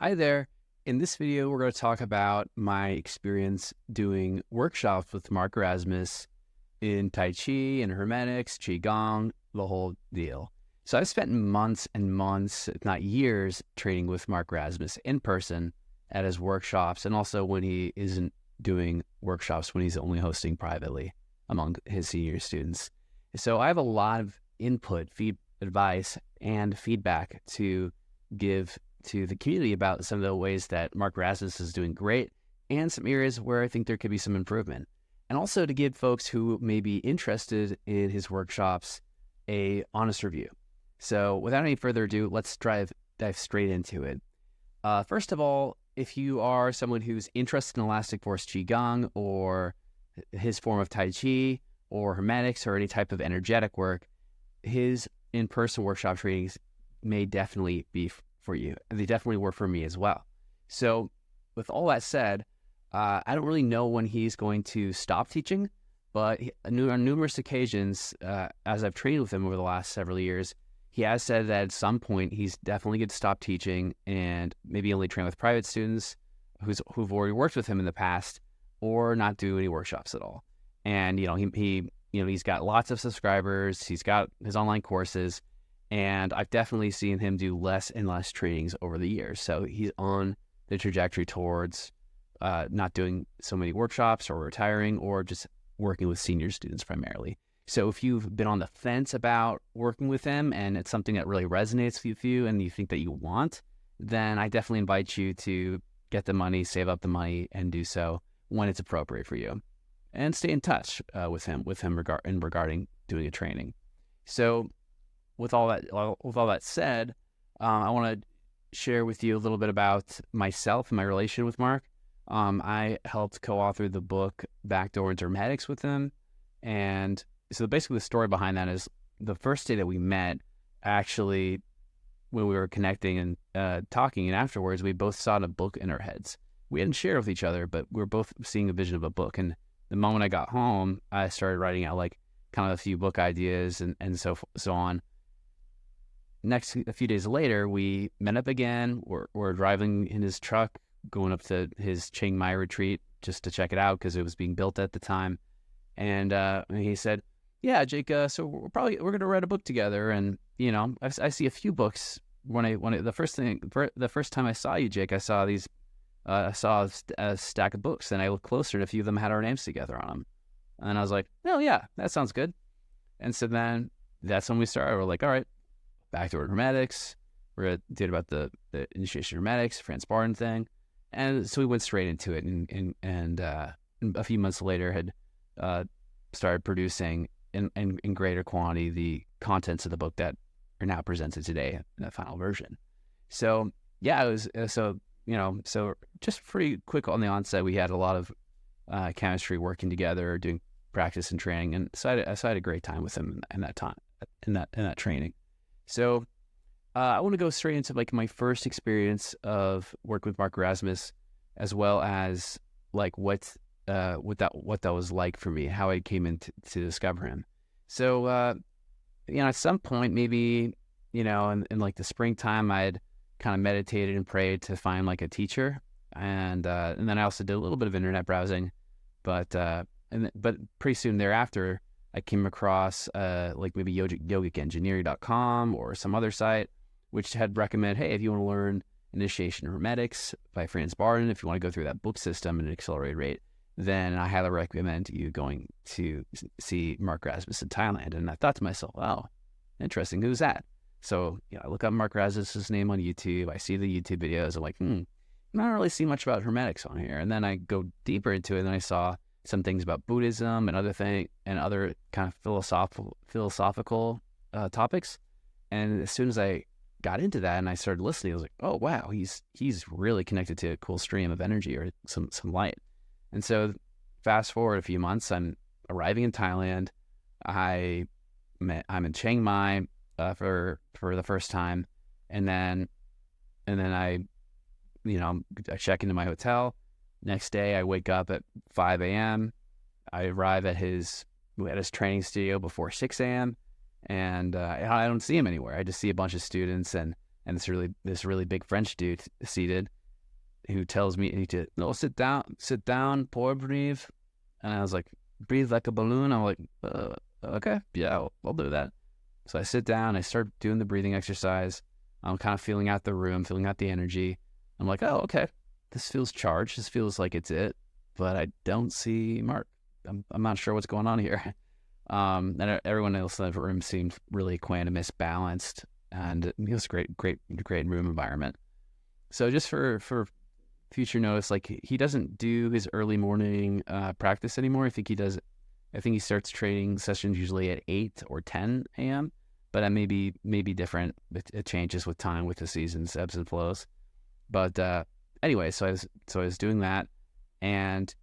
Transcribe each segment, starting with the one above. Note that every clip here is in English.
Hi there. In this video, we're going to talk about my experience doing workshops with Mark Rasmus in Tai Chi and Hermetics, Qigong, the whole deal. So I've spent months and months, if not years, training with Mark Rasmus in person at his workshops, and also when he isn't doing workshops, when he's only hosting privately among his senior students. So I have a lot of input, advice, and feedback to give to the community about some of the ways that Mark Rasmus is doing great and some areas where I think there could be some improvement. And also to give folks who may be interested in his workshops a honest review. So without any further ado, let's dive straight into it. First of all, if you are someone who's interested in Elastic Force Qigong or his form of Tai Chi or Hermetics or any type of energetic work, his in-person workshop trainings may definitely be for you. They definitely were for me as well. So with all that said, I don't really know when he's going to stop teaching, but on numerous occasions, as I've trained with him over the last several years, he has said that at some point he's definitely going to stop teaching and maybe only train with private students who've already worked with him in the past, or not do any workshops at all. And he's got lots of subscribers. He's got his online courses. And I've definitely seen him do less and less trainings over the years. So he's on the trajectory towards not doing so many workshops or retiring or just working with senior students primarily. So if you've been on the fence about working with him and it's something that really resonates with you and you think that you want, then I definitely invite you to get the money, save up the money, and do so when it's appropriate for you. And stay in touch with him regarding doing a training. So with all that said, I want to share with you a little bit about myself and my relation with Mark. I helped co-author the book Backdoor into Hermetics with him. And so basically the story behind that is the first day that we met, actually, when we were connecting and talking, and afterwards, we both saw a book in our heads. We hadn't shared with each other, but we were both seeing a vision of a book. And the moment I got home, I started writing out kind of a few book ideas and so on. A few days later, we met up again. We're driving in his truck, going up to his Chiang Mai retreat just to check it out because it was being built at the time. And he said, "Yeah, Jake. So we're going to write a book together." And I see a few books. The first time I saw you, Jake, I saw a stack of books, and I looked closer, and a few of them had our names together on them. And I was like, "Oh yeah, that sounds good." And so then that's when we started. We're like, "All right, Backdoor Hermetics." We did about the initiation Hermetics, Franz Barton thing, and so we went straight into it. And a few months later, had started producing in greater quantity the contents of the book that are now presented today in the final version. So yeah, it was so just pretty quick on the onset. We had a lot of chemistry working together, doing practice and training, and so I had a great time with him in that training. So I want to go straight into my first experience of work with Mark Rasmus, as well as what that was like for me, how I came in to discover him. So at some point, maybe in the springtime, I had kind of meditated and prayed to find a teacher, and then I also did a little bit of internet browsing, but pretty soon thereafter, I came across maybe yogicengineering.com or some other site, which had recommended, hey, if you want to learn Initiation Hermetics by Franz Barton, if you want to go through that book system at an accelerated rate, then I highly recommend you going to see Mark Rasmus in Thailand. And I thought to myself, wow, interesting, who's that? So I look up Mark Rasmus's name on YouTube. I see the YouTube videos. I'm like, I don't really see much about Hermetics on here. And then I go deeper into it, and I saw some things about Buddhism and other kind of philosophical topics. And as soon as I got into that and I started listening, I was like, oh wow, he's really connected to a cool stream of energy or some light. And so fast forward a few months, I'm arriving in Thailand. I'm in Chiang Mai for the first time, and then I check into my hotel. Next day, I wake up at 5 a.m. I arrive at his training studio before 6 a.m. And I don't see him anywhere. I just see a bunch of students, and and this really big French dude seated who tells me I need to no sit down, pour breathe, and I was like, breathe like a balloon. I'm like, okay, yeah, I'll do that. So I sit down, I start doing the breathing exercise. I'm kind of feeling out the room, feeling out the energy. I'm like, oh, okay, this feels charged. This feels like it's it, but I don't see Mark. I'm not sure what's going on here. And everyone else in the room seemed really equanimous, balanced, and it was great room environment. So just for future notice, like he doesn't do his early morning practice anymore. I think he starts training sessions usually at 8 or 10 a.m. But that may be different. It changes with time, with the seasons, ebbs and flows. But anyway, so I was doing that, and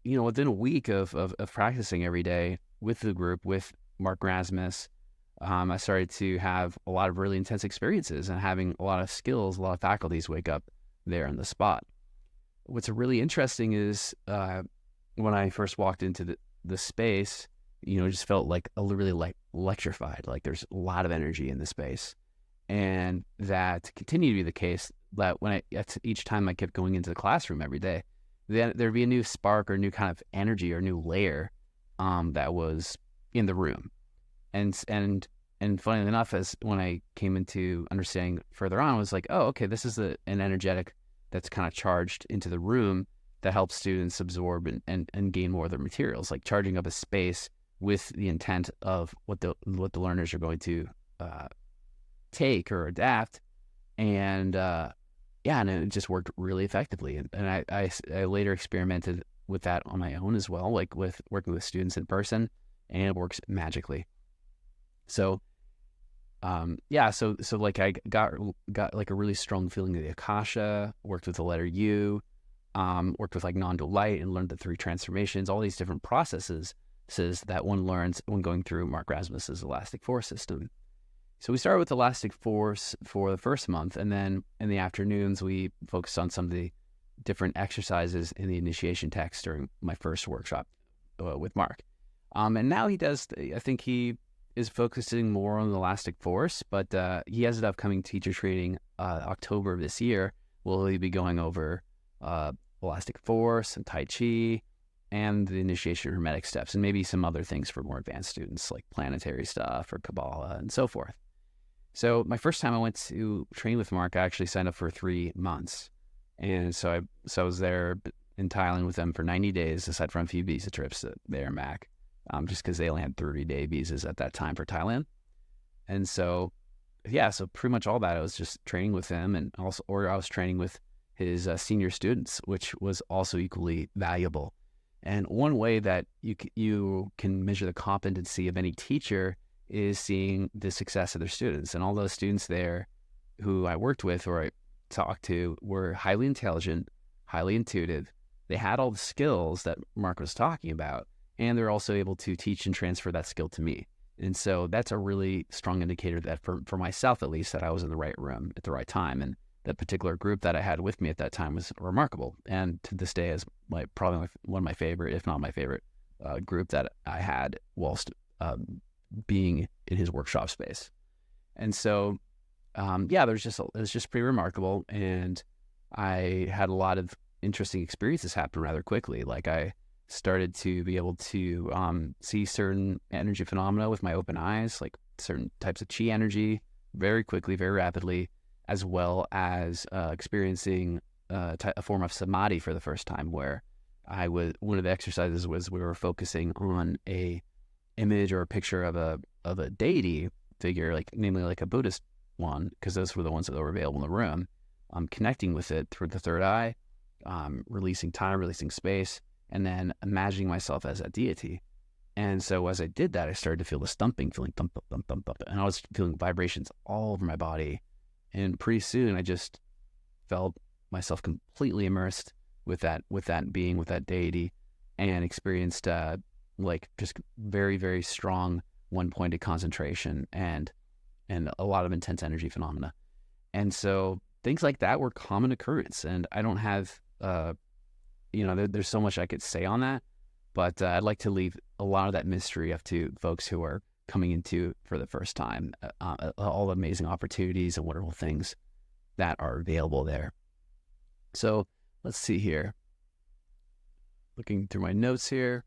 within a week of practicing every day with the group, with Mark Rasmus, I started to have a lot of really intense experiences and having a lot of skills, a lot of faculties wake up there on the spot. What's really interesting is when I first walked into the space, it just felt like really electrified. Like there's a lot of energy in the space, and that continued to be the case. That each time I kept going into the classroom every day, then there'd be a new spark or new kind of energy or new layer that was in the room, and funnily enough, as when I came into understanding further on, I was like, oh, okay, this is an energetic that's kind of charged into the room that helps students absorb and gain more of their materials, like charging up a space with the intent of what the learners are going to take or adapt. And and it just worked really effectively. And I later experimented with that on my own as well, like with working with students in person, and it works magically. So so like I got like a really strong feeling of the Akasha, worked with the letter U, worked with like non-dual light, and learned the 3 transformations, all these different processes that one learns when going through Mark Rasmus's elastic force system. So we started with elastic force for the first month, and then in the afternoons we focused on some of the different exercises in the initiation text during my first workshop with Mark. And now I think he is focusing more on the elastic force, but he has an upcoming teacher training October of this year. We'll be going over elastic force and Tai Chi and the initiation hermetic steps, and maybe some other things for more advanced students like planetary stuff or Kabbalah and so forth. So my first time I went to train with Mark, I actually signed up for 3 months. And so I was there in Thailand with them for 90 days, aside from a few visa trips there and back. Just because they only had 30-day visas at that time for Thailand. And so, so pretty much all that, I was just training with him, and I was training with his senior students, which was also equally valuable. And one way that you can measure the competency of any teacher is seeing the success of their students. And all those students there who I worked with or I talked to were highly intelligent, highly intuitive. They had all the skills that Mark was talking about, and they're also able to teach and transfer that skill to me. And so that's a really strong indicator that for myself, at least, that I was in the right room at the right time. And that particular group that I had with me at that time was remarkable. And to this day is probably one of my favorite, if not my favorite, group that I had whilst being in his workshop space. And so, it was just pretty remarkable. And I had a lot of interesting experiences happen rather quickly. Like I started to be able to see certain energy phenomena with my open eyes, like certain types of chi energy very quickly, very rapidly, as well as experiencing a form of samadhi for the first time, where one of the exercises was we were focusing on a image or a picture of a deity figure, like namely like a Buddhist one, because those were the ones that were available in the room. Connecting with it through the third eye, releasing time, releasing space, and then imagining myself as a deity. And so as I did that, I started to feel the feeling thump, thump, thump, thump, thump, and I was feeling vibrations all over my body. And pretty soon I just felt myself completely immersed with that being, with that deity, and experienced like just very, very strong one-pointed concentration and a lot of intense energy phenomena. And so things like that were common occurrence. And I don't have there's so much I could say on that, but I'd like to leave a lot of that mystery up to folks who are coming into for the first time, all the amazing opportunities and wonderful things that are available there. So let's see here. Looking through my notes here.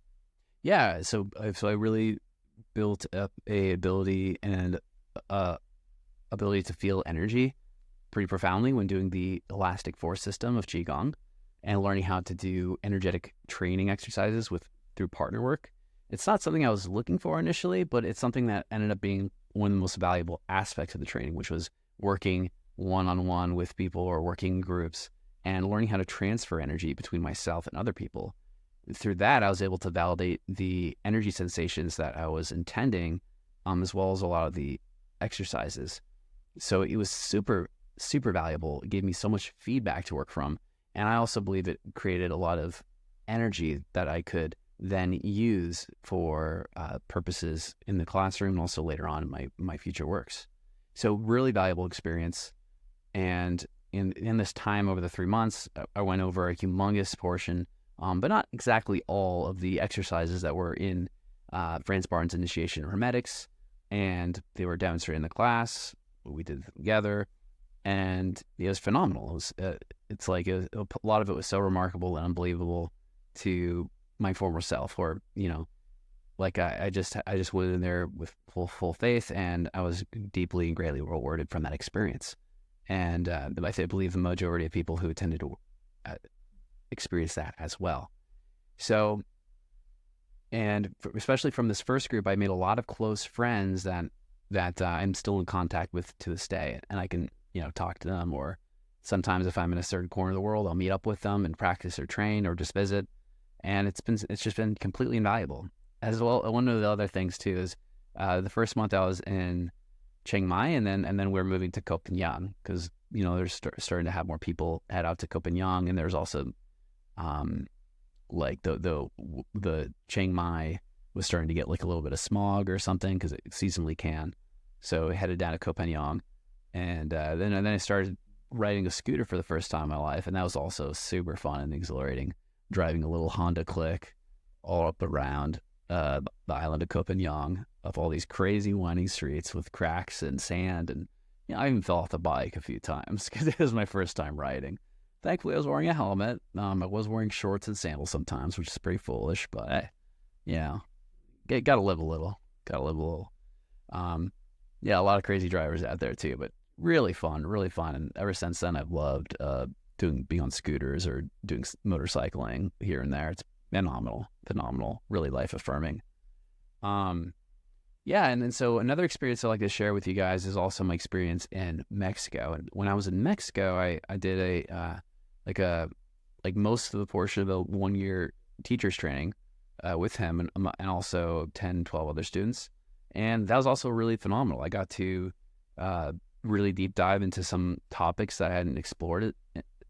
Yeah, so I really built up a ability to feel energy pretty profoundly when doing the elastic force system of Qigong and learning how to do energetic training exercises through partner work. It's not something I was looking for initially, but it's something that ended up being one of the most valuable aspects of the training, which was working one-on-one with people or working in groups and learning how to transfer energy between myself and other people. Through that, I was able to validate the energy sensations that I was intending, as well as a lot of the exercises. So it was super, super valuable. It gave me so much feedback to work from. And I also believe it created a lot of energy that I could then use for purposes in the classroom and also later on in my future works. So really valuable experience. And in this time over the 3 months, I went over a humongous portion, but not exactly all of the exercises that were in Franz Barnes' Initiation of Hermetics, and they were demonstrated in the class. We did it together, and it was phenomenal. It's like a lot of it was so remarkable and unbelievable to my former self, or like I just went in there with full faith, and I was deeply and greatly rewarded from that experience. And I believe the majority of people who attended experience that as well. So, and especially from this first group, I made a lot of close friends that I'm still in contact with to this day, and I can talk to them, or sometimes if I'm in a certain corner of the world, I'll meet up with them and practice or train or just visit, and it's just been completely invaluable. As well, one of the other things too is the first month I was in Chiang Mai, and then we're moving to Koh Phangan because there's starting to have more people head out to Koh Phangan, and there's also like the Chiang Mai was starting to get like a little bit of smog or something because it seasonally can. So I headed down to Koh Phangan, and then I started riding a scooter for the first time in my life, and that was also super fun and exhilarating. Driving a little Honda Click all up around the island of Koh Phangan, up all these crazy winding streets with cracks and sand, and I even fell off the bike a few times because it was my first time riding. Thankfully, I was wearing a helmet. I was wearing shorts and sandals sometimes, which is pretty foolish, but gotta live a little. Yeah, a lot of crazy drivers out there too, but really fun. And ever since then, I've loved being on scooters or doing motorcycling here and there. It's phenomenal, really life affirming. Yeah, and then so another experience I'd like to share with you guys is also my experience in Mexico. And when I was in Mexico, I did like most of the portion of a 1-year teacher's training with him and also 10, 12 other students. And that was also really phenomenal. I got to really deep dive into some topics that I hadn't explored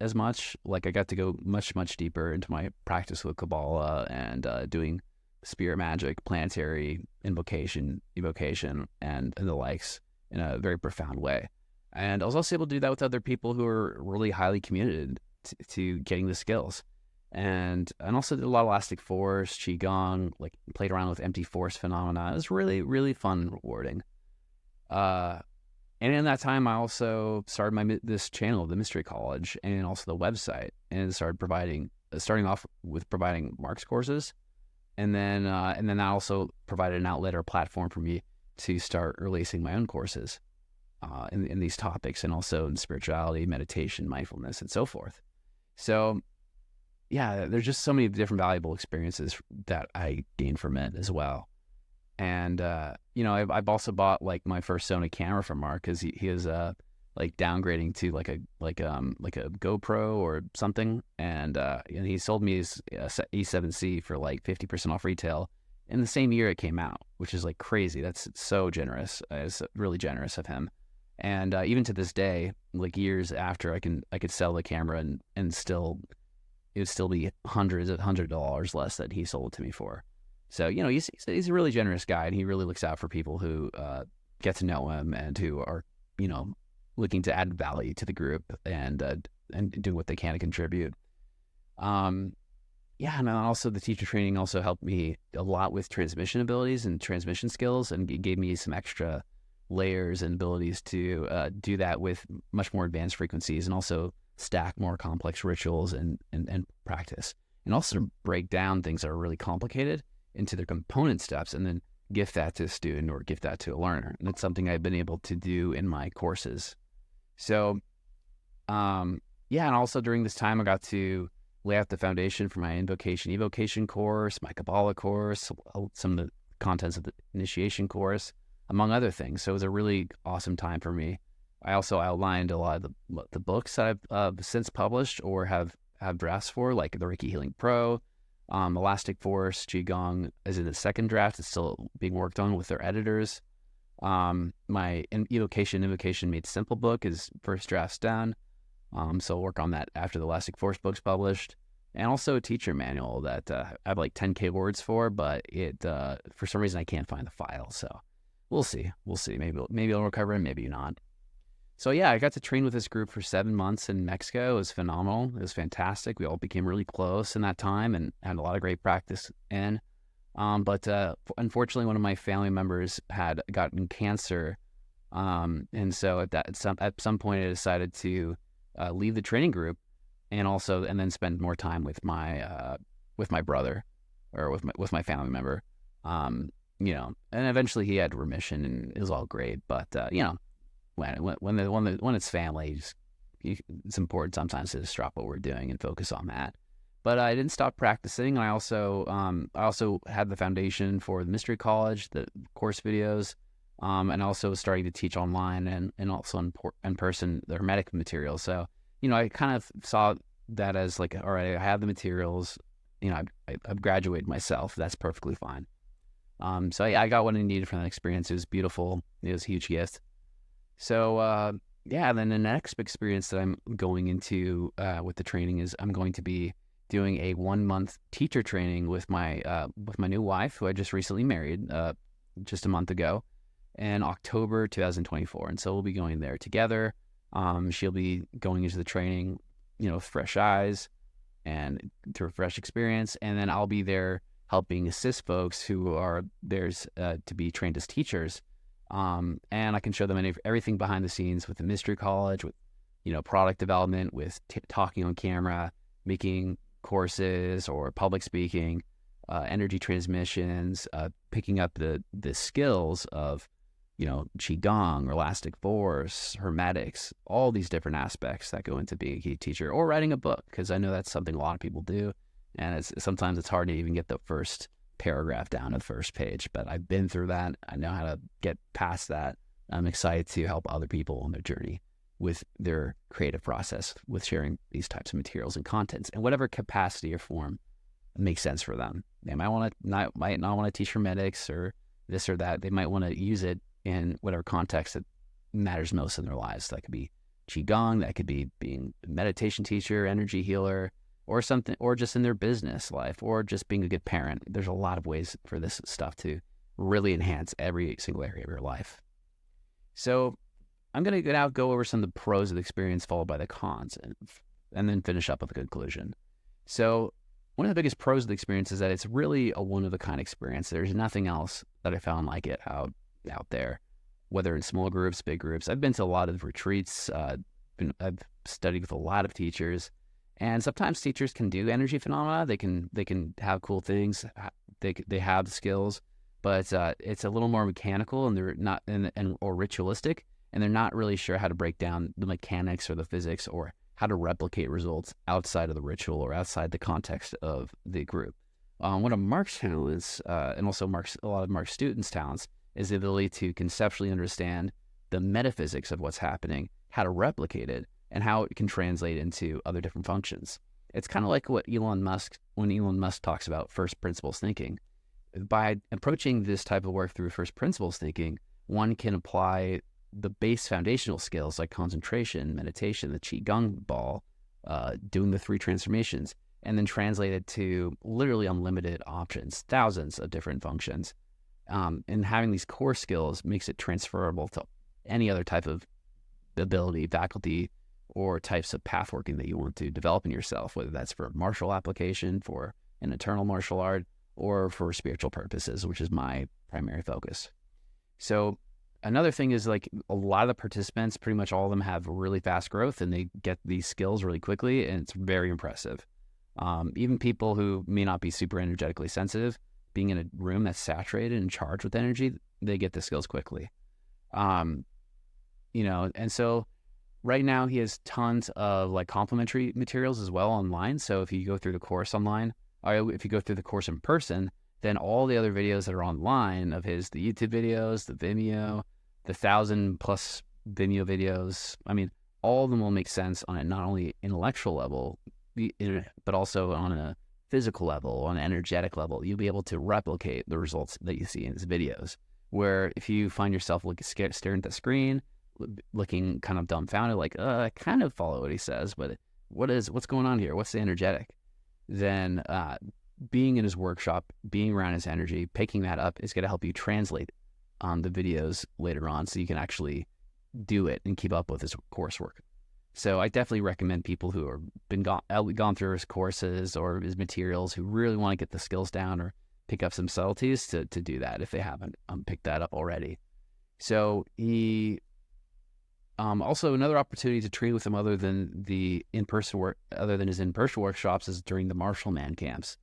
as much. Like I got to go much, much deeper into my practice with Kabbalah and doing spirit magic, planetary invocation, evocation, and the likes in a very profound way. And I was also able to do that with other people who are really highly committed to getting the skills. And also did a lot of elastic force, qigong, like played around with empty force phenomena. It was really, really fun and rewarding. And in that time, I also started this channel, the Mystery College, and also the website, and starting off with providing Mark's courses. And then that also provided an outlet or platform for me to start releasing my own courses in these topics, and also in spirituality, meditation, mindfulness, and so forth. So, yeah, there's just so many different valuable experiences that I gained from it as well. And I've also bought like my first Sony camera from Mark because he is like downgrading to like a GoPro or something, and he sold me his E7C for like 50% off retail in the same year it came out, which is like crazy. That's so generous. It's really generous of him. And even to this day, like years after, I could sell the camera and it would still be hundreds of $100 less than he sold it to me for. So he's a really generous guy, and he really looks out for people who get to know him and who are looking to add value to the group and doing what they can to contribute. And then also the teacher training also helped me a lot with transmission abilities and transmission skills, and it gave me some extra layers and abilities to do that with much more advanced frequencies, and also stack more complex rituals and practice, and also break down things that are really complicated into their component steps, and then gift that to a student or gift that to a learner. And it's something I've been able to do in my courses. So, yeah, and also during this time, I got to lay out the foundation for my invocation evocation course, my Kabbalah course, some of the contents of the initiation course, among other things. So it was a really awesome time for me. I also outlined a lot of the books that I've since published or have drafts for, like the Reiki Healing Pro, Elastic Force, Qigong is in the second draft. It's still being worked on with their editors. My Invocation Made Simple book is first draft's done. So I'll work on that after the Elastic Force book's published. And also a teacher manual that I have like 10K words for, but it for some reason I can't find the file. So we'll see. Maybe I'll recover it, maybe not. So yeah, I got to train with this group for 7 months in Mexico. It was phenomenal. It was fantastic. We all became really close in that time and had a lot of great practice in. But unfortunately, one of my family members had gotten cancer. And so at some point I decided to leave the training group and then spend more time with my brother or with my family member. And eventually he had remission and it was all great. But when it's family, it's important sometimes to just drop what we're doing and focus on that. But I didn't stop practicing. I also had the foundation for the Mystery College, the course videos, and also starting to teach online and also in person the Hermetic materials. So I kind of saw that as like, all right, I have the materials. I've graduated myself. That's perfectly fine. So I got what I needed from that experience. It was beautiful. It was a huge gift. So, then the next experience that I'm going into with the training is I'm going to be doing a 1-month teacher training with my new wife, who I just recently married just a month ago, in October 2024. And so we'll be going there together. She'll be going into the training, with fresh eyes and through a fresh experience. And then I'll be there helping assist folks who are theirs to be trained as teachers. And I can show them everything behind the scenes with the Mystery College, with, product development, with talking on camera, making courses or public speaking, energy transmissions, picking up the skills of, Qigong, Elastic Force, Hermetics, all these different aspects that go into being a key teacher, or writing a book, because I know that's something a lot of people do. And sometimes it's hard to even get the first paragraph down to the first page, but I've been through that. I know how to get past that. I'm excited to help other people on their journey with their creative process, with sharing these types of materials and contents in whatever capacity or form makes sense for them. They might not want to teach Hermetics or this or that. They might want to use it in whatever context that matters most in their lives. That could be Qigong, that could be being a meditation teacher, energy healer, or something, or just in their business life, or just being a good parent. There's a lot of ways for this stuff to really enhance every single area of your life. So I'm going to now go over some of the pros of the experience, followed by the cons, and then finish up with a conclusion. So one of the biggest pros of the experience is that it's really a one-of-a-kind experience. There's nothing else that I found like it out there, whether in small groups, big groups. I've been to a lot of retreats. I've studied with a lot of teachers. And sometimes teachers can do energy phenomena. They can have cool things. They have the skills, but it's a little more mechanical, and they're not or ritualistic, and they're not really sure how to break down the mechanics or the physics or how to replicate results outside of the ritual or outside the context of the group. One of Mark's talents, and also a lot of Mark's students' talents, is the ability to conceptually understand the metaphysics of what's happening, how to replicate it, and how it can translate into other different functions. It's kind of like when Elon Musk talks about first principles thinking. By approaching this type of work through first principles thinking, one can apply the base foundational skills like concentration, meditation, the Qigong ball, doing the 3 transformations, and then translate it to literally unlimited options, thousands of different functions. And having these core skills makes it transferable to any other type of ability, faculty, or types of path working that you want to develop in yourself, whether that's for martial application, for an internal martial art, or for spiritual purposes, which is my primary focus. So Another thing is like a lot of the participants, pretty much all of them have really fast growth and they get these skills really quickly, and it's very impressive. Even people who may not be super energetically sensitive, being in a room that's saturated and charged with energy, they get the skills quickly. And so right now he has tons of like complimentary materials as well online. So if you go through the course online, or if you go through the course in person, then all the other videos that are online of his, the YouTube videos, the Vimeo, the 1,000+ Vimeo videos, I mean, all of them will make sense on a not only intellectual level, but also on a physical level, on an energetic level. You'll be able to replicate the results that you see in his videos. Where if you find yourself staring at the screen, looking kind of dumbfounded, like, I kind of follow what he says, but what's going on here? What's the energetic? Then being in his workshop, being around his energy, picking that up is going to help you translate the videos later on so you can actually do it and keep up with his coursework. So I definitely recommend people who have gone through his courses or his materials who really want to get the skills down or pick up some subtleties to do that if they haven't picked that up already. So he also another opportunity to train with him other than his in-person workshops is during the Martial Man camps.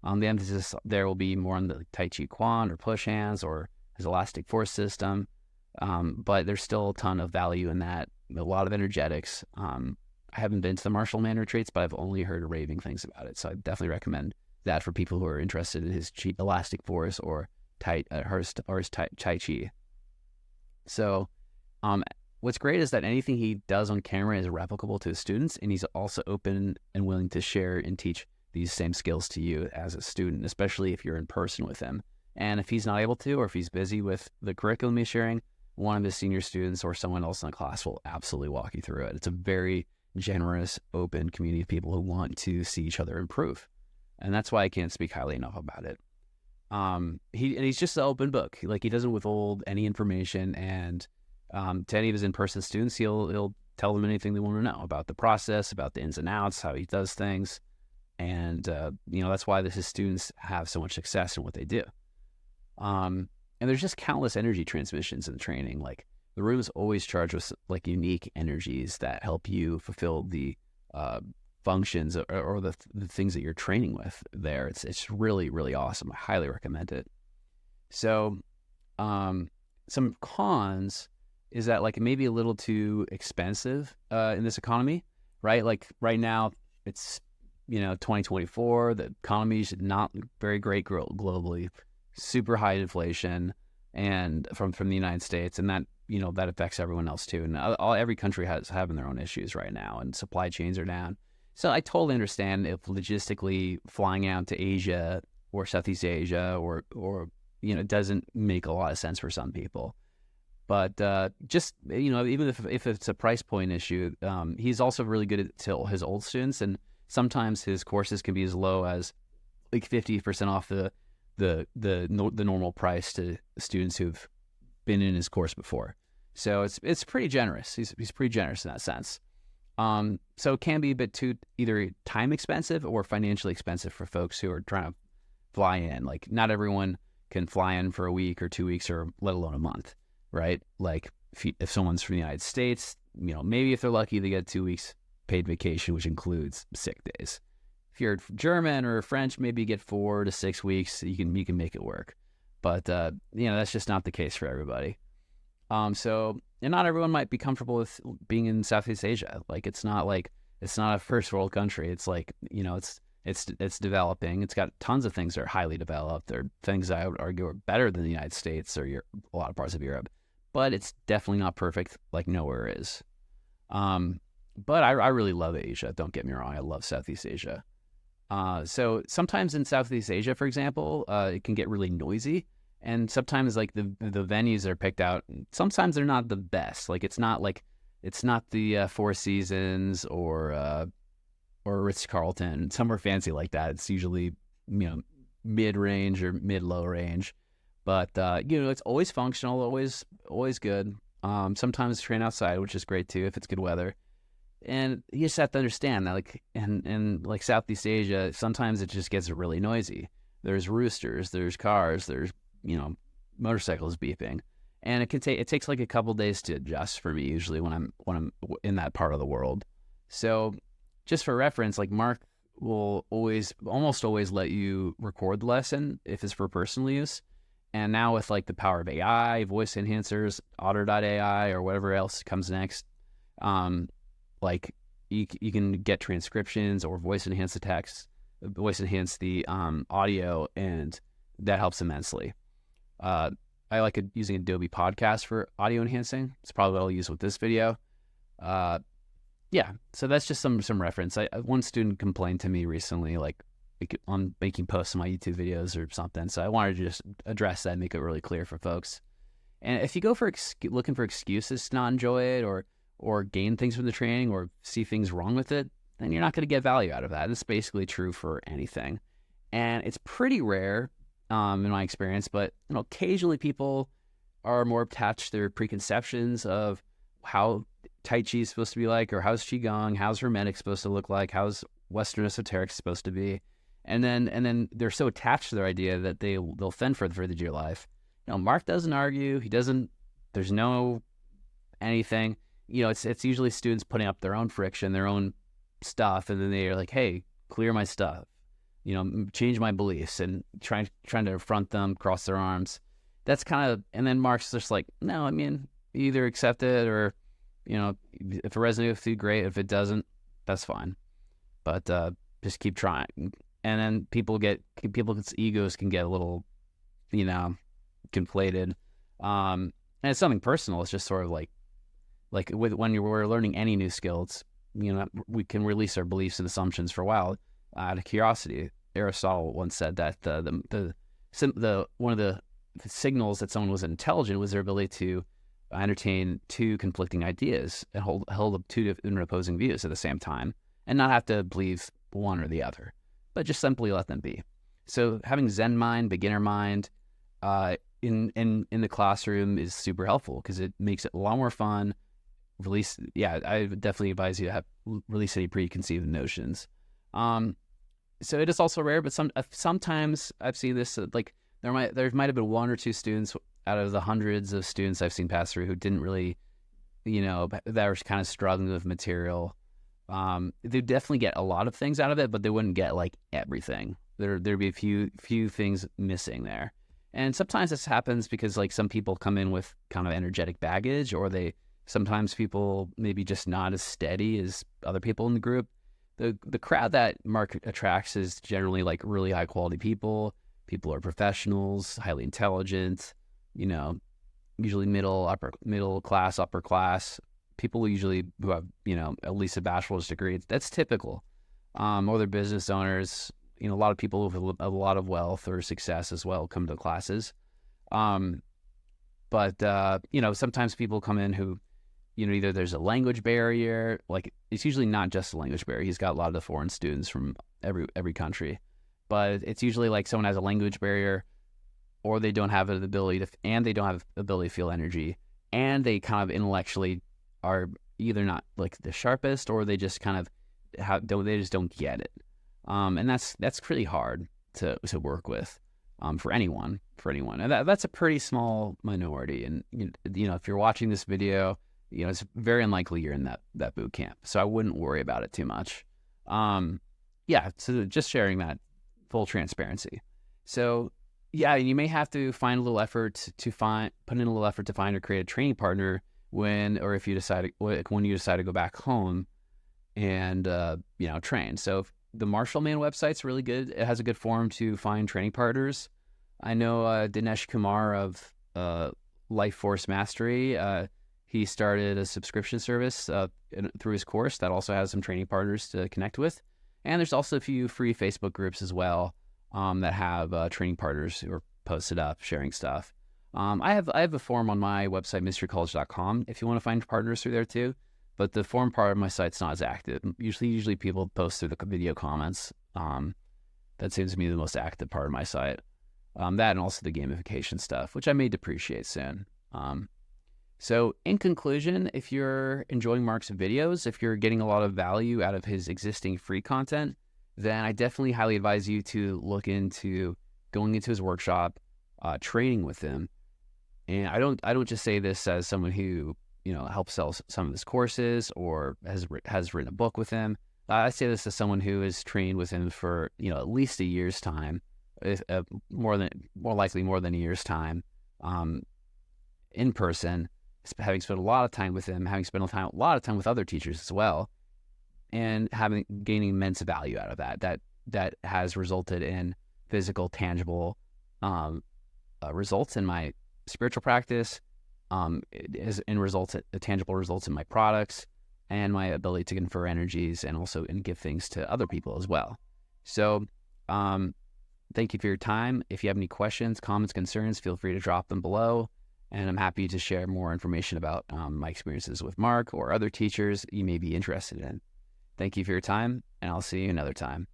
The emphasis there will be more on the Tai Chi Quan or push hands or his elastic force system. But there's still a ton of value in that. A lot of energetics. I haven't been to the Martial Man retreats, but I've only heard raving things about it. So I definitely recommend that for people who are interested in his elastic force or Tai Chi. So what's great is that anything he does on camera is replicable to his students, and he's also open and willing to share and teach these same skills to you as a student, especially if you're in person with him. And if he's not able to, or if he's busy with the curriculum he's sharing, one of his senior students or someone else in the class will absolutely walk you through it. It's a very generous, open community of people who want to see each other improve. And that's why I can't speak highly enough about it. He's just an open book. Like, he doesn't withhold any information, and to any of his in-person students, he'll tell them anything they want to know about the process, about the ins and outs, how he does things. And, that's why his students have so much success in what they do. And there's just countless energy transmissions in the training. Like, the room is always charged with like unique energies that help you fulfill the functions or the things that you're training with there. It's really, really awesome. I highly recommend it. So some cons is that like it may be a little too expensive in this economy, right? Like right now it's 2024, the economy is not very great globally, super high inflation, and from the United States, and that that affects everyone else too. And every country has having their own issues right now, and supply chains are down. So I totally understand if logistically flying out to Asia or Southeast Asia or doesn't make a lot of sense for some people. But just even if it's a price point issue, he's also really good at his old students, and sometimes his courses can be as low as like 50% off the normal price to students who've been in his course before. So it's pretty generous. He's pretty generous in that sense. So it can be a bit too either time expensive or financially expensive for folks who are trying to fly in. Like, not everyone can fly in for a week or 2 weeks or let alone a month, right? Like if someone's from the United States, maybe if they're lucky, they get 2 weeks paid vacation, which includes sick days. If you're German or French, maybe you get 4 to 6 weeks. You can make it work, but that's just not the case for everybody. And not everyone might be comfortable with being in Southeast Asia. Like, it's not a first world country. It's like it's developing. It's got tons of things that are highly developed. There are things I would argue are better than the United States or a lot of parts of Europe, but it's definitely not perfect. Like nowhere is. But I really love Asia. Don't get me wrong. I love Southeast Asia. So sometimes in Southeast Asia, for example, it can get really noisy, and sometimes like the venues that are picked out, sometimes they're not the best. Like it's not the Four Seasons or Ritz-Carlton, somewhere fancy like that. It's usually mid-range or mid-low range, but it's always functional, always good. Sometimes train outside, which is great too if it's good weather. And you just have to understand that, like, in like Southeast Asia, sometimes it just gets really noisy. There's roosters, there's cars, there's motorcycles beeping, And it takes like a couple days to adjust for me usually when I'm in that part of the world. So just for reference, like Mark will almost always let you record the lesson if it's for personal use. And now with like the power of AI, voice enhancers, Otter.ai, or whatever else comes next, like you can get transcriptions or voice enhance the text, voice enhance the audio, and that helps immensely. I like using Adobe Podcast for audio enhancing. It's probably what I'll use with this video. Yeah, so that's just some reference. One student complained to me recently, like on making posts on my YouTube videos or something. So I wanted to just address that and make it really clear for folks. And if you go for looking for excuses to not enjoy it or gain things from the training or see things wrong with it, then you're not going to get value out of that. It's basically true for anything. And it's pretty rare in my experience, but occasionally people are more attached to their preconceptions of how Tai Chi is supposed to be like, or how's Qigong, how's Hermetic supposed to look like, how's Western esoteric supposed to be, and then they're so attached to their idea that they'll fend for the rest of your life. Mark doesn't argue. He doesn't. There's no anything. It's usually students putting up their own friction, their own stuff, and then they're like, "Hey, clear my stuff. Change my beliefs," and trying to affront them, cross their arms. That's kind of, and then Mark's just like, "No, I mean, either accept it or." If it resonates with you, great. If it doesn't, that's fine. But just keep trying. And then people's egos can get a little, conflated. And it's something personal. It's just sort of like when we're learning any new skills, we can release our beliefs and assumptions for a while out of curiosity. Aristotle once said that one of the signals that someone was intelligent was their ability to entertain two conflicting ideas and hold up two different opposing views at the same time and not have to believe one or the other, but just simply let them be. So having Zen mind, beginner mind in the classroom is super helpful because it makes it a lot more fun. I would definitely advise you to release any preconceived notions. So it is also rare, but sometimes I've seen this, like there might have been one or two students out of the hundreds of students I've seen pass through who didn't really, that were kind of struggling with material. They definitely get a lot of things out of it, but they wouldn't get like everything. There'd be a few things missing there. And sometimes this happens because like some people come in with kind of energetic baggage, or sometimes people maybe just not as steady as other people in the group. The crowd that Mark attracts is generally like really high quality people. People are professionals, highly intelligent, usually middle class, upper class. People usually who have, at least a bachelor's degree. That's typical. Or they're business owners. A lot of people with a lot of wealth or success as well come to classes. But sometimes people come in who, either there's a language barrier. Like it's usually not just a language barrier. He's got a lot of the foreign students from every country, but it's usually like someone has a language barrier, or they don't have the ability to feel energy, and they kind of intellectually are either not like the sharpest, or they just kind of they just don't get it. And that's pretty hard to work with, for anyone. And that's a pretty small minority. And if you're watching this video, it's very unlikely you're in that boot camp. So I wouldn't worry about it too much. So just sharing that full transparency. So yeah, you may have to find a little effort to find or create a training partner when you decide to go back home and train. So the Marshall Man website's really good. It has a good forum to find training partners. I know Dinesh Kumar of Life Force Mastery. He started a subscription service through his course that also has some training partners to connect with. And there's also a few free Facebook groups as well that have training partners who are posted up sharing stuff. I have a forum on my website, mysterycollege.com, if you want to find partners through there too. But the forum part of my site's not as active. Usually people post through the video comments. That seems to be the most active part of my site. That and also the gamification stuff, which I may depreciate soon. So in conclusion, if you're enjoying Mark's videos, if you're getting a lot of value out of his existing free content, then I definitely highly advise you to look into going into his workshop, training with him. And I don't just say this as someone who, helps sell some of his courses or has written a book with him. I say this as someone who has trained with him for, at least a year's time, if, more likely more than a year's time, in person, having spent a lot of time with him, having spent a lot of time with other teachers as well, and gaining immense value out of that has resulted in physical, tangible results in my spiritual practice, tangible results in my products and my ability to confer energies and also give things to other people as well. So thank you for your time. If you have any questions, comments, concerns, feel free to drop them below. And I'm happy to share more information about my experiences with Mark or other teachers you may be interested in. Thank you for your time, and I'll see you another time.